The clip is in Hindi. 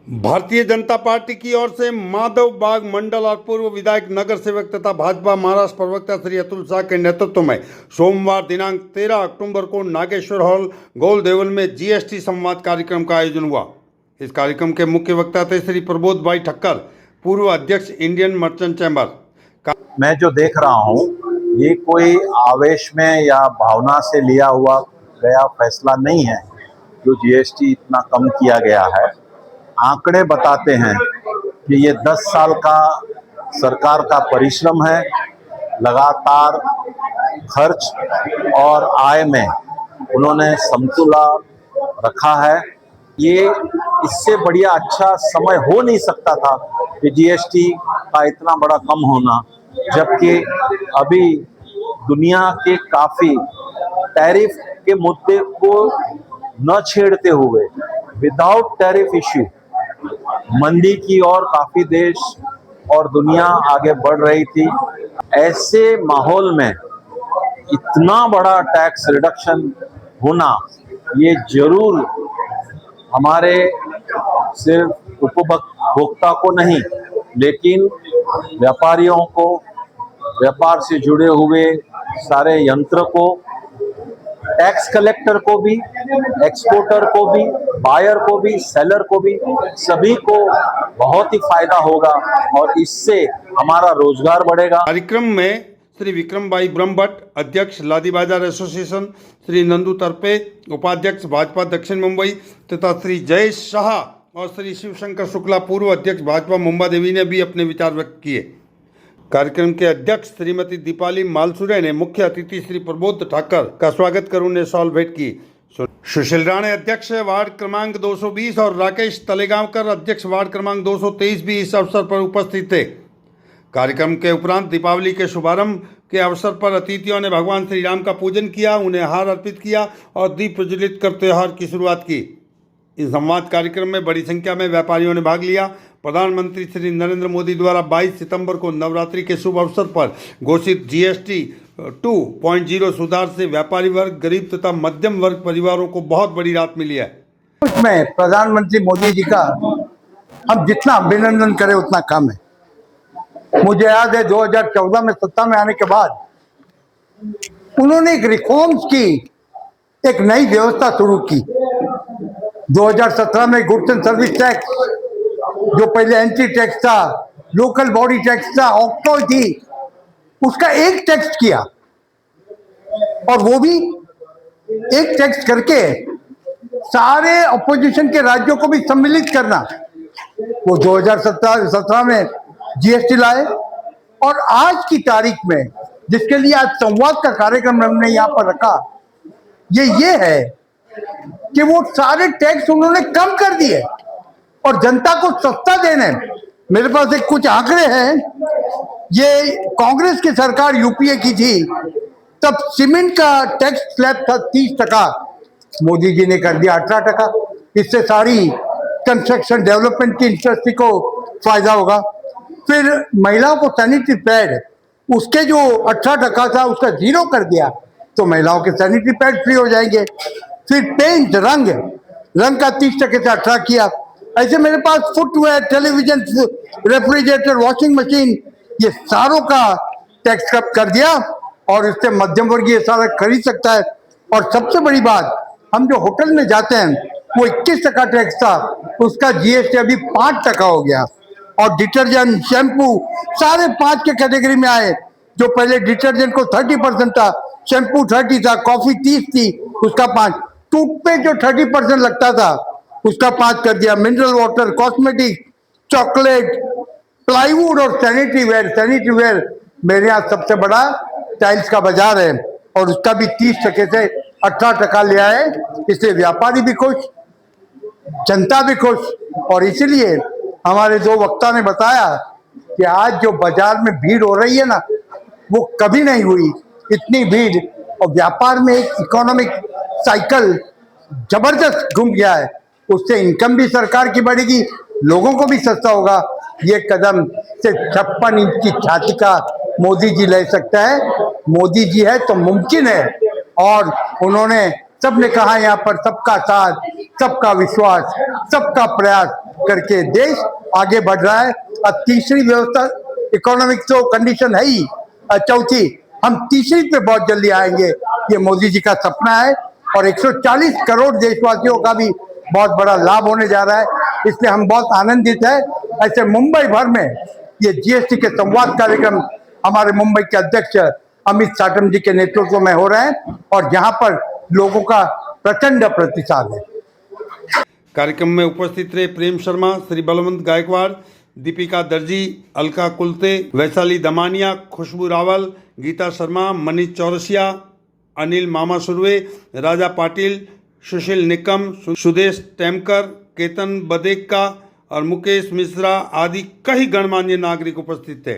भारतीय जनता पार्टी की ओर से माधव बाग मंडल और पूर्व विधायक नगर सेवक तथा भाजपा महाराष्ट्र प्रवक्ता श्री अतुल शाह के नेतृत्व में सोमवार दिनांक 13 अक्टूबर को नागेश्वर हॉल गोल देवल में जीएसटी संवाद कार्यक्रम का आयोजन हुआ। इस कार्यक्रम के मुख्य वक्ता थे श्री प्रबोध भाई ठक्कर, पूर्व अध्यक्ष इंडियन मर्चेंट चैम्बर। मैं जो देख रहा हूँ ये कोई आवेश में या भावना से लिया हुआ गया फैसला नहीं है। जो जीएसटी इतना कम किया गया है, आंकड़े बताते हैं कि ये 10 साल का सरकार का परिश्रम है। लगातार खर्च और आय में उन्होंने समतुलन रखा है। ये इससे बढ़िया अच्छा समय हो नहीं सकता था कि जीएसटी का इतना बड़ा कम होना, जबकि अभी दुनिया के काफ़ी टैरिफ के मुद्दे को न छेड़ते हुए विदाउट टैरिफ इश्यू मंदी की ओर काफी देश और दुनिया आगे बढ़ रही थी। ऐसे माहौल में इतना बड़ा टैक्स रिडक्शन होना ये जरूर हमारे सिर्फ उपभोक्ता को नहीं, लेकिन व्यापारियों को, व्यापार से जुड़े हुए सारे यंत्र को, टैक्स कलेक्टर को भी, एक्सपोर्टर को भी, बायर को भी, सेलर को भी, सभी को बहुत ही फायदा होगा और इससे हमारा रोजगार बढ़ेगा। कार्यक्रम में श्री विक्रम भाई ब्रह्मभट्ट, अध्यक्ष लादी बाजार एसोसिएशन, श्री नंदू तरपे, उपाध्यक्ष भाजपा दक्षिण मुंबई तथा श्री जयेश शाह और श्री शिवशंकर शुक्ला, पूर्व अध्यक्ष भाजपा मुंबा देवी ने भी अपने विचार व्यक्त किए। कार्यक्रम के अध्यक्ष श्रीमती दीपाली मालसुरे ने मुख्य अतिथि श्री प्रबोध ठाकर का स्वागत कर उन्हें शॉल भेंट की। सुशील राणे अध्यक्ष वार्ड क्रमांक 220 और राकेश तलेगांवकर अध्यक्ष वार्ड क्रमांक 223 भी इस अवसर पर उपस्थित थे। कार्यक्रम के उपरांत दीपावली के शुभारंभ के अवसर पर अतिथियों ने भगवान श्री राम का पूजन किया, उन्हें हार अर्पित किया और दीप प्रज्वलित कर त्योहार की शुरुआत की। इस संवाद कार्यक्रम में बड़ी संख्या में व्यापारियों ने भाग लिया। प्रधानमंत्री श्री नरेंद्र मोदी द्वारा 22 सितंबर को नवरात्रि के शुभ अवसर पर घोषित जीएसटी 2.0 सुधार से व्यापारी वर्ग, गरीब तथा मध्यम वर्ग परिवारों को बहुत बड़ी राहत मिली है। उसमें प्रधानमंत्री मोदी जी का हम जितना अभिनंदन करें उतना कम है। मुझे याद है 2014 में सत्ता में आने के बाद उन्होंने एक रिफॉर्म्स की, एक नई व्यवस्था शुरू की। 2017 में गुड्स एंड सर्विस टैक्स, जो पहले एंट्री टैक्स था, लोकल बॉडी टैक्स था, ऑक्ट्रॉय थी, उसका एक टैक्स किया और वो भी एक टैक्स करके सारे अपोजिशन के राज्यों को भी सम्मिलित करना। वो 2017 में जीएसटी लाए और आज की तारीख में जिसके लिए आज संवाद का कार्यक्रम हमने यहाँ पर रखा, ये है कि वो सारे टैक्स उन्होंने कम कर दिए और जनता को सस्ता देने। मेरे पास एक कुछ आंकड़े हैं। ये कांग्रेस की सरकार यूपीए की थी, तब सीमेंट का टैक्स स्लैब था 30%, मोदी जी ने कर दिया 18%। इससे सारी कंस्ट्रक्शन डेवलपमेंट की इंडस्ट्री को फायदा होगा। फिर महिलाओं को सैनिटरी पैड, उसके जो 18% था उसका 0 कर दिया, तो महिलाओं के सैनिटरी पैड फ्री हो जाएंगे। फिर पेंट, रंग का 30% से 18 किया। ऐसे मेरे पास footwear, television, refrigerator, washing machine, ये सारों का टैक्स कट कर दिया और इससे मध्यम वर्गीय सारा खरीद सकता है। और सबसे बड़ी बात, हम जो होटल में जाते हैं वो 21% टैक्स था, उसका जीएसटी अभी 5% हो गया। और डिटर्जेंट, शैम्पू सारे 5 के कैटेगरी में आए। जो पहले डिटर्जेंट को 30% था, शैम्पू 30 था, कॉफी 30 थी, उसका 5, टूथपेस्ट जो 30% लगता था उसका 5 कर दिया। Mineral water, cosmetic, chocolate, plywood और सैनिटरी वेयर मेरे यहाँ सबसे बड़ा टाइल्स का बाजार है और उसका भी 30% से 18% ले आए। इसलिए व्यापारी भी खुश, जनता भी खुश। और इसीलिए हमारे 2 वक्ता ने बताया कि आज जो बाजार में भीड़ हो रही है ना, वो कभी नहीं हुई इतनी भीड़। और व्यापार में एक इकोनॉमिक साइकिल जबरदस्त घूम गया है। उससे इनकम भी सरकार की बढ़ेगी, लोगों को भी सस्ता होगा। ये कदम सिर्फ 56 इंच की छाती का मोदी जी ले सकता है। मोदी जी है तो मुमकिन है। और उन्होंने सबने कहा यहाँ पर सबका साथ, सबका विश्वास, सबका प्रयास, करके देश आगे बढ़ रहा है। और तीसरी व्यवस्था, इकोनॉमिक तो कंडीशन है ही, चौथी हम तीसरी पे बहुत जल्दी आएंगे। ये मोदी जी का सपना है और 140 करोड़ देशवासियों का भी बहुत बड़ा लाभ होने जा रहा है, इसलिए हम बहुत आनंदित है। ऐसे मुंबई भर में ये जीएसटी के संवाद कार्यक्रम हमारे मुंबई के अध्यक्ष अमित साटम जी के नेतृत्व में हो रहे हैं और यहाँ पर लोगों का प्रचंड प्रतिसाद है। कार्यक्रम में उपस्थित रहे प्रेम शर्मा, श्री बलवंत गायकवाड़, दीपिका दर्जी, अलका कुलते, वैशाली दमानिया, खुशबू रावल, गीता शर्मा, मनीष चौरसिया, अनिल मामा सुरवे, राजा पाटिल, सुशील निकम, सुदेश टेमकर, केतन बदेक्का और मुकेश मिश्रा आदि कई गणमान्य नागरिक उपस्थित थे।